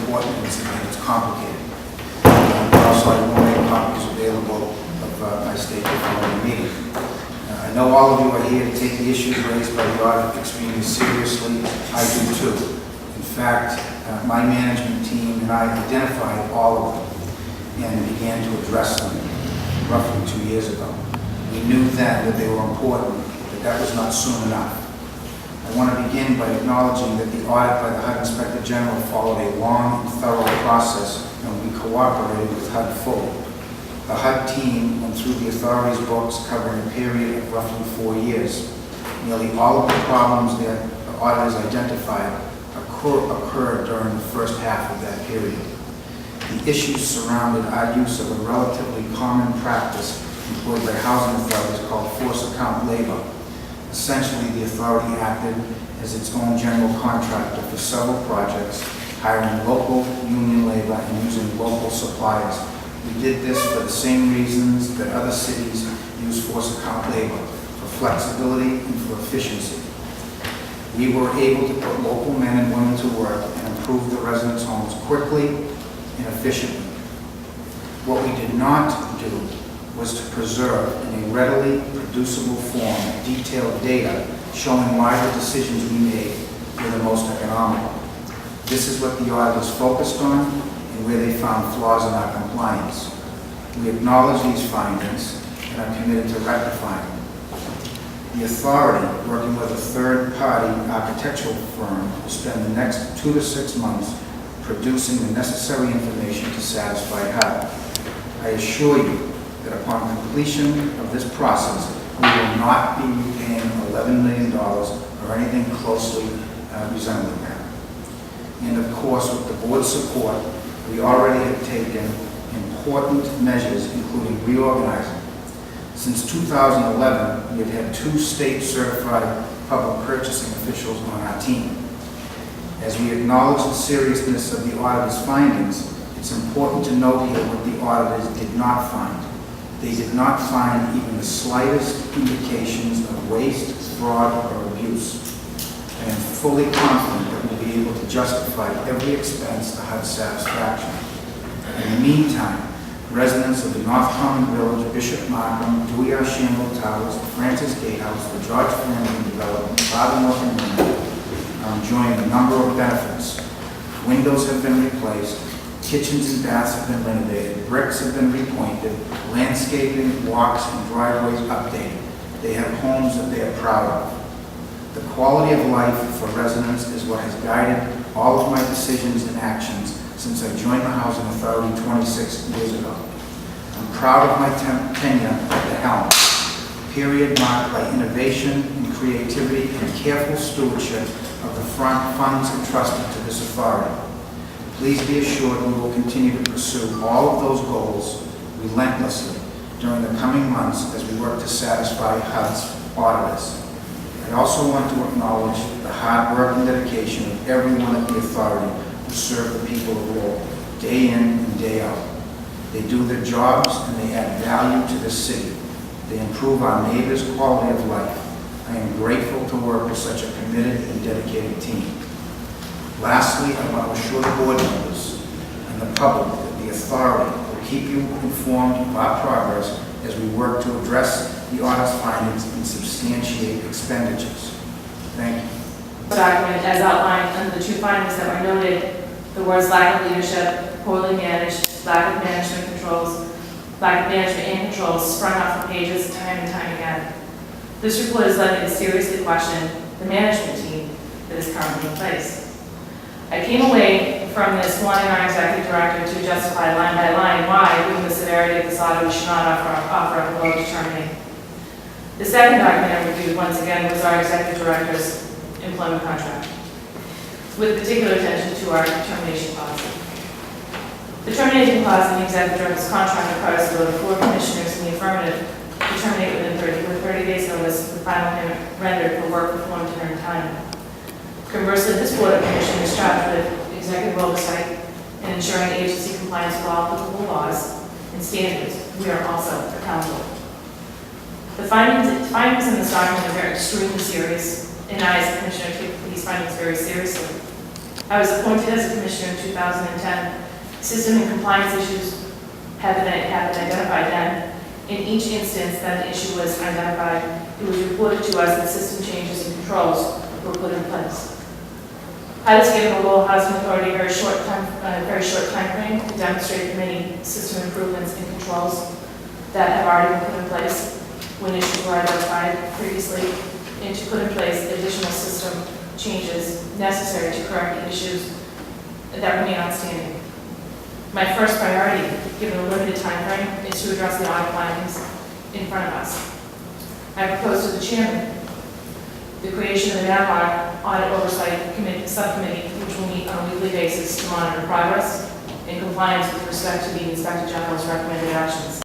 important and it's complicated. Also, I will make copies available of my statement for the meeting. I know all of you are here to take the issues raised by the audit extremely seriously. I do too. In fact, my management team and I identified all of them and began to address them roughly 2 years ago. We knew then that they were important, but that was not soon enough. I want to begin by acknowledging that the audit by the HUD Inspector General followed a long and thorough process, and we cooperated with HUD fully. The HUD team went through the authority's books covering a period of roughly 4 years. Nearly all of the problems that the auditors identified occurred during the first half of that period. The issues surrounded our use of a relatively common practice employed by housing authorities called force account labor. Essentially, the authority acted as its own general contractor for several projects, hiring local union labor and using local suppliers. We did this for the same reasons that other cities use force account labor, for flexibility and for efficiency. We were able to put local men and women to work and improve the residents' homes quickly and efficiently. What we did not do was to preserve in a readily producible form detailed data showing why the decisions we made were the most economical. This is what the auditors focused on and where they found flaws in our compliance. We acknowledge these findings and are committed to rectifying them. The authority, working with a third-party architectural firm, will spend the next 2 to 6 months producing the necessary information to satisfy HUD. I assure you that upon completion of this process, we will not be repaying $11 million or anything closely resembling that. And of course, with the board's support, we already have taken important measures, including reorganizing. Since 2011, we have had 2 state-certified public purchasing officials on our team. As we acknowledge the seriousness of the auditor's findings, it's important to note here what the auditors did not find. They did not find even the slightest indications of waste, fraud, or abuse. I am fully confident that we'll be able to justify every expense to HUD's satisfaction. In the meantime, residents of the North Common Village, Bishop Markham, Dewey Archambault Towers, the Francis Gatehouse, the George Family Development, Father North and Windsor are enjoying a number of benefits. Windows have been replaced, kitchens and baths have been renovated, bricks have been repointed, landscaping, walks, and driveways updated. They have homes that they are proud of. The quality of life for residents is what has guided all of my decisions and actions since I joined the Housing Authority 26 years ago. I'm proud of my tenure at the helm, a period marked by innovation and creativity and careful stewardship of the funds entrusted to this authority. Please be assured we will continue to pursue all of those goals relentlessly during the coming months as we work to satisfy HUD's auditors. I also want to acknowledge the hard work and dedication of everyone at the authority who serve the people of Lowell, day in and day out. They do their jobs and they add value to the city. They improve our neighbors' quality of life. I am grateful to work with such a committed and dedicated team. Lastly, I want to assure the board members and the public that the authority will keep you informed of our progress as we work to address the audit's findings and substantiate expenditures. Thank you. The document, as outlined under the 2 findings that were noted, the words lack of leadership, poorly managed, lack of management and controls sprung up from pages time and time again. This report has led me to seriously question the management team that is currently in place. I came away from this wanting our executive director to justify line by line why, given the severity of this audit, we should not offer a below to terminate. The second document I reviewed once again was our executive director's employment contract, with particular attention to our termination policy. The termination clause in the executive director's contract requires the 4 commissioners in the affirmative to terminate with 30 days notice, with final payment rendered for work performed during time. Conversely, this board of commissioners is charged with executive oversight and ensuring agency compliance with all applicable laws and standards. We are also accountable. The findings in this document are extremely serious, and I, as a commissioner, take these findings very seriously. I was appointed as a commissioner in 2010. System and compliance issues had been identified then. In each instance that the issue was identified, it was reported to us that system changes and controls were put in place. I was given the Lowell Housing Authority a very short time frame to demonstrate many system improvements and controls that have already been put in place when issues were identified previously, and to put in place additional system changes necessary to correct the issues that remain outstanding. My first priority, given a limited time frame, is to address the audit findings in front of us. I propose to the chairman the creation of an ad hoc audit oversight subcommittee, which will meet on a weekly basis to monitor progress and compliance with respect to the Inspector General's recommended actions.